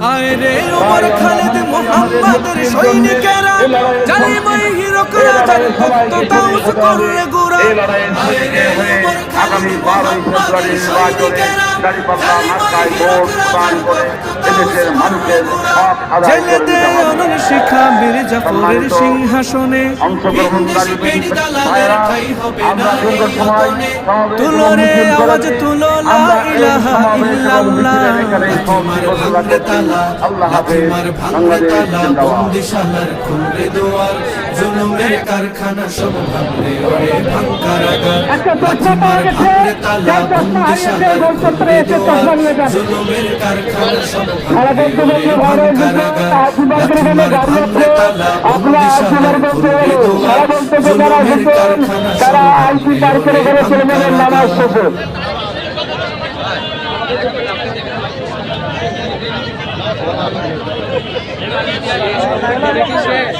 আয় রে ওমর খালিদ মুহাম্মাদের সৈনিকেরা জালিমাই হিরকরা যার ভক্ত তাউস করলে গোরা আয় রে ওমর খালিদ মুহাম্মাদের সৈনিকেরা জালিমাই হিরকরা এদেশের মানুষের হক আদায় করে দিতে হবে। অনল শিখা মীর জাফরের সিংহাসনে অংশগ্রহণকারী ভাইরা আমরা দীর্ঘ সময় তুলো রে আওয়াজ তুলো লা ইলাহা ইল্লাল্লাহ আল্লাহ হাফেজ বাংলাদেশ জিন্দাবাদ বন্দিশালার খুলে দুয়ার জুলুমের কারখানা সব ভাঙলে ওরে ভাঙকারাগার ফাতিমার ভাঙলে তালা বন্দিশালার খুলে দুয়ার জুলুমের কারখানা সব ভাঙলে ওরে ভাঙকারাগার ফাতিমার ভাঙলে তালা বন্দিশালার খুলে দুয়ার জুলুমের কারখানা সব ভাঙলে ওরে ভাঙকারাগার শেষ